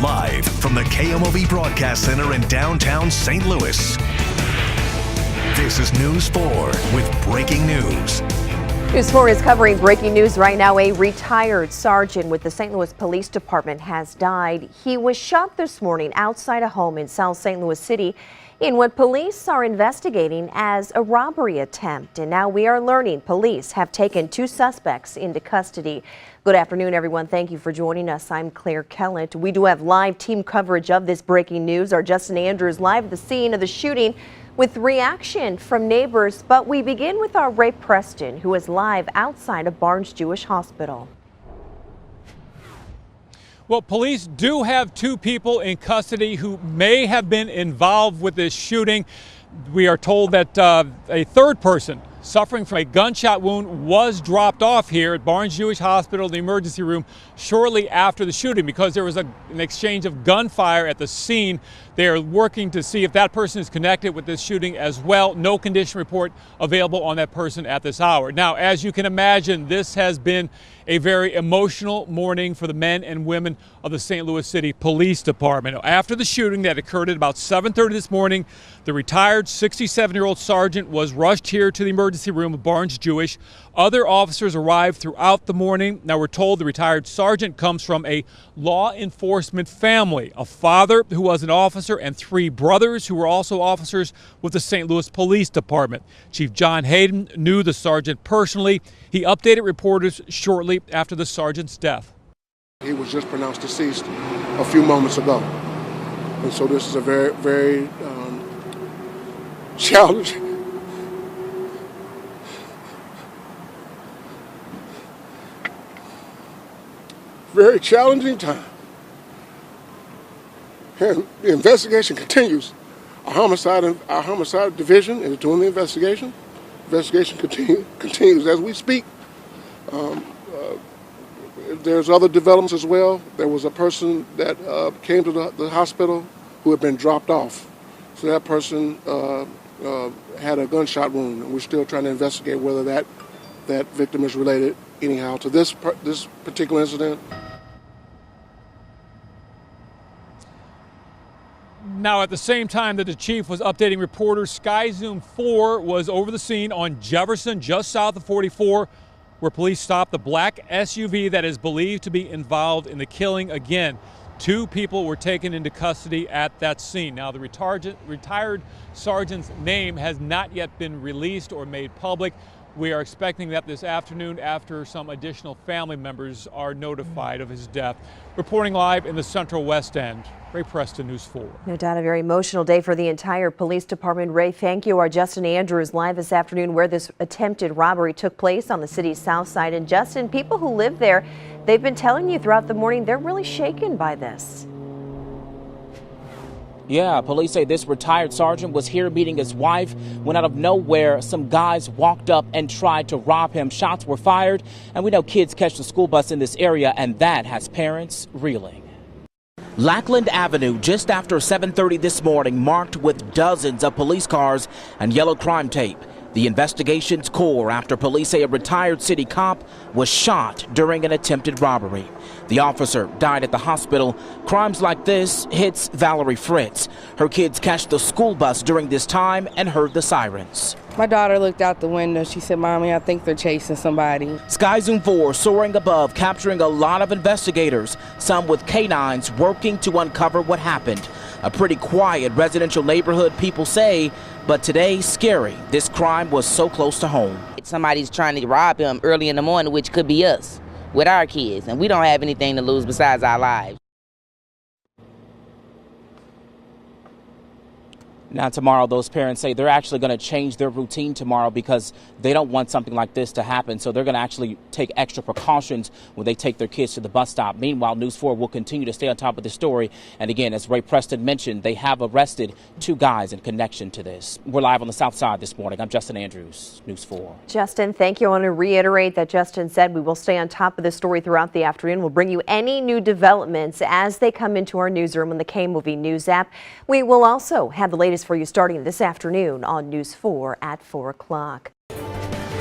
Live from the KMOV Broadcast Center in downtown St. Louis. This is News 4 with breaking news. News 4 is covering breaking news right now. A retired sergeant with the St. Louis Police Department has died. He was shot this morning outside a home in South St. Louis City in what police are investigating as a robbery attempt. And now we are learning police have taken 2 suspects into custody. Good afternoon, everyone. Thank you for joining us. I'm Claire Kellett. We do have live team coverage of this breaking news. Our Justin Andrews live at the scene of the shooting with reaction from neighbors. But we begin with our Ray Preston, who is live outside of Barnes Jewish Hospital. Well, police do have 2 people in custody who may have been involved with this shooting. We are told that a third person suffering from a gunshot wound was dropped off here at Barnes Jewish Hospital, the emergency room, shortly after the shooting because there was an exchange of gunfire at the scene. They are working to see if that person is connected with this shooting as well. No condition report available on that person at this hour. Now, as you can imagine, this has been a very emotional morning for the men and women of the St. Louis City Police Department. After the shooting that occurred at about 7:30 this morning, the retired 67-year-old sergeant was rushed here to the emergency room of Barnes Jewish. Other officers arrived throughout the morning. Now, we're told the retired sergeant comes from a law enforcement family, a father who was an officer and 3 brothers who were also officers with the St. Louis Police Department. Chief John Hayden knew the sergeant personally. He updated reporters shortly after the sergeant's death. He was just pronounced deceased a few moments ago. And so this is a very, very challenging time. And the investigation continues. Our homicide division is doing the investigation. Investigation continues as we speak. There's other developments as well. There was a person that came to the hospital who had been dropped off. So that person had a gunshot wound, and we're still trying to investigate whether that victim is related anyhow to this particular incident. Now, at the same time that the chief was updating reporters, Sky Zoom 4 was over the scene on Jefferson, just south of 44, where police stopped the black SUV that is believed to be involved in the killing. Again, 2 people were taken into custody at that scene. Now, the retired sergeant's name has not yet been released or made public. We are expecting that this afternoon after some additional family members are notified of his death. Reporting live in the Central West End, Ray Preston, News 4. No doubt a very emotional day for the entire police department. Ray, thank you. Our Justin Andrews live this afternoon where this attempted robbery took place on the city's south side. And Justin, people who live there, they've been telling you throughout the morning they're really shaken by this. Yeah, police say this retired sergeant was here meeting his wife when out of nowhere some guys walked up and tried to rob him. Shots were fired, and we know kids catch the school bus in this area, and that has parents reeling. Lackland Avenue just after 7:30 this morning marked with dozens of police cars and yellow crime tape. The investigation's core after police say a retired city cop was shot during an attempted robbery. The officer died at the hospital. Crimes like this hits Valerie Fritz. Her kids catch the school bus during this time and heard the sirens. My daughter looked out the window. She said, "Mommy, I think they're chasing somebody." Sky Zoom 4 soaring above, capturing a lot of investigators, some with canines working to uncover what happened. A pretty quiet residential neighborhood, people say, but today, scary. This crime was so close to home. Somebody's trying to rob him early in the morning, which could be us with our kids, and we don't have anything to lose besides our lives. Now tomorrow, those parents say they're actually going to change their routine tomorrow because they don't want something like this to happen. So they're going to actually take extra precautions when they take their kids to the bus stop. Meanwhile, News 4 will continue to stay on top of the story. And again, as Ray Preston mentioned, they have arrested 2 guys in connection to this. We're live on the south side this morning. I'm Justin Andrews, News 4. Justin, thank you. I want to reiterate that Justin said we will stay on top of the story throughout the afternoon. We'll bring you any new developments as they come into our newsroom on the KMOV News app. We will also have the latest for you starting this afternoon on News 4 at 4 o'clock.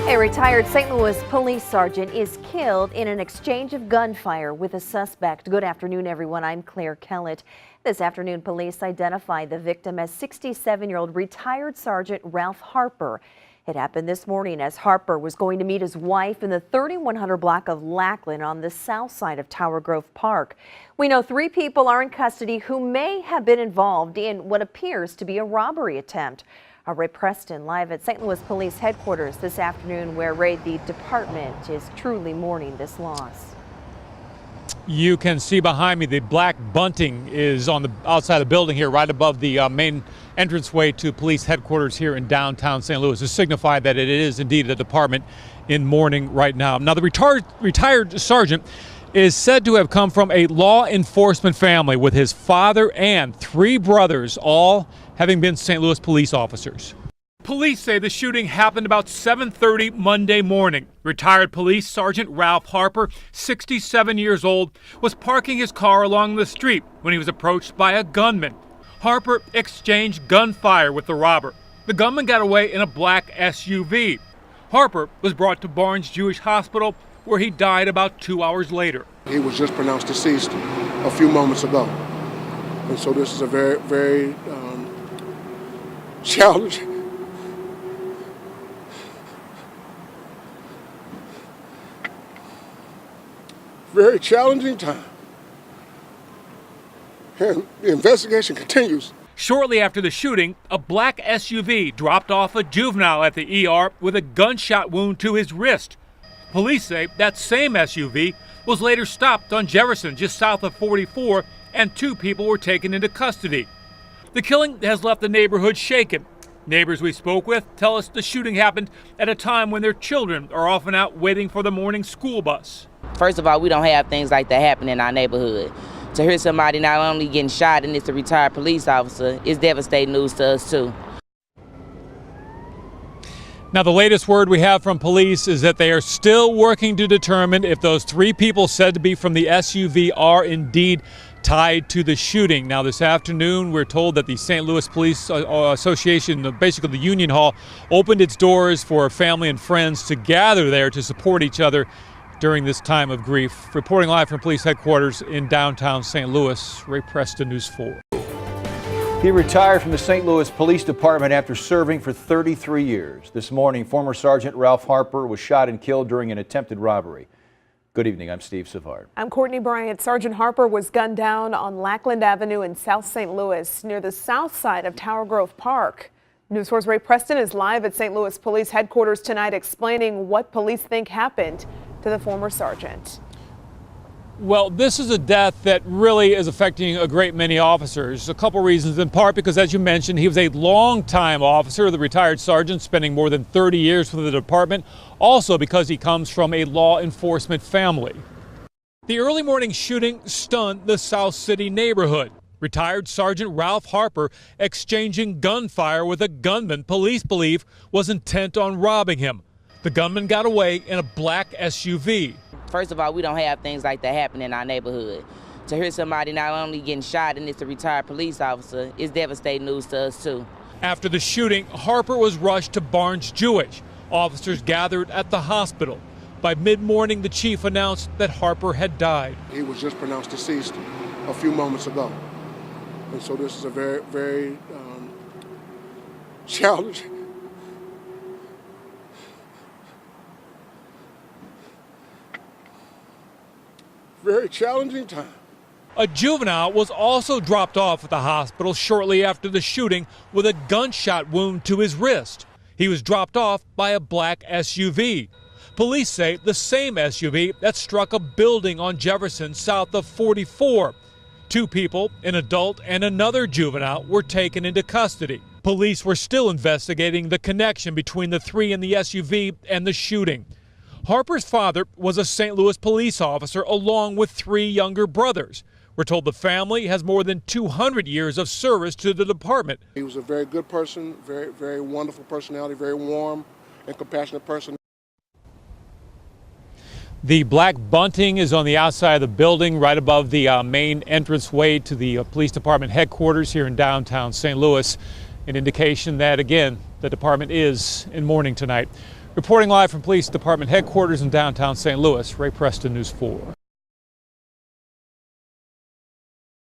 A retired St. Louis police sergeant is killed in an exchange of gunfire with a suspect. Good afternoon, everyone. I'm Claire Kellett. This afternoon, police identified the victim as 67-year-old retired Sergeant Ralph Harper. It happened this morning as Harper was going to meet his wife in the 3100 block of Lackland on the south side of Tower Grove Park. We know 3 people are in custody who may have been involved in what appears to be a robbery attempt. Our Ray Preston live at St. Louis Police Headquarters this afternoon, where Ray, the department is truly mourning this loss. You can see behind me the black bunting is on the outside of the building here, right above the main entranceway to police headquarters here in downtown St. Louis, to signify that it is indeed the department in mourning right now. Now, the retired sergeant is said to have come from a law enforcement family with his father and 3 brothers, all having been St. Louis police officers. Police say the shooting happened about 7:30 Monday morning. Retired Police Sergeant Ralph Harper, 67 years old, was parking his car along the street when he was approached by a gunman. Harper exchanged gunfire with the robber. The gunman got away in a black SUV. Harper was brought to Barnes Jewish Hospital, where he died about 2 hours later. He was just pronounced deceased a few moments ago. And so this is a very, very challenging, very challenging time. And the investigation continues. Shortly after the shooting, a black SUV dropped off a juvenile at the ER with a gunshot wound to his wrist. Police say that same SUV was later stopped on Jefferson, just south of 44, and 2 people were taken into custody. The killing has left the neighborhood shaken. Neighbors we spoke with tell us the shooting happened at a time when their children are often out waiting for the morning school bus. First of all, we don't have things like that happen in our neighborhood. To hear somebody not only getting shot and it's a retired police officer is devastating news to us too. Now, the latest word we have from police is that they are still working to determine if those 3 people said to be from the SUV are indeed tied to the shooting. Now, this afternoon, we're told that the St. Louis Police Association, basically the Union Hall, opened its doors for family and friends to gather there to support each other during this time of grief. Reporting live from police headquarters in downtown St. Louis, Ray Preston, News 4. He retired from the St. Louis Police Department after serving for 33 years. This morning, former Sergeant Ralph Harper was shot and killed during an attempted robbery. Good evening, I'm Steve Savard. I'm Courtney Bryant. Sergeant Harper was gunned down on Lackland Avenue in South St. Louis, near the south side of Tower Grove Park. News 4's Ray Preston is live at St. Louis Police Headquarters tonight, explaining what police think happened to the former sergeant. Well, this is a death that really is affecting a great many officers. A couple reasons, in part because, as you mentioned, he was a longtime officer, the retired sergeant, spending more than 30 years with the department. Also because he comes from a law enforcement family. The early morning shooting stunned the South City neighborhood. Retired Sergeant Ralph Harper exchanging gunfire with a gunman police believe was intent on robbing him. The gunman got away in a black SUV. First of all, we don't have things like that happen in our neighborhood. To hear somebody not only getting shot and it's a retired police officer is devastating news to us too. After the shooting, Harper was rushed to Barnes Jewish. Officers gathered at the hospital. By mid-morning, the chief announced that Harper had died. He was just pronounced deceased a few moments ago. And so this is a very, very challenging, very challenging time. A juvenile was also dropped off at the hospital shortly after the shooting with a gunshot wound to his wrist. He was dropped off by a black SUV. Police say the same SUV that struck a building on Jefferson south of 44. 2 people, an adult and another juvenile, were taken into custody. Police were still investigating the connection between the 3 in the SUV and the shooting. Harper's father was a St. Louis police officer along with 3 younger brothers. We're told the family has more than 200 years of service to the department. He was a very good person, very, very wonderful personality, very warm and compassionate person. The black bunting is on the outside of the building, right above the main entranceway to the police department headquarters here in downtown St. Louis. An indication that, again, the department is in mourning tonight. Reporting live from Police Department headquarters in downtown St. Louis, Ray Preston, News 4.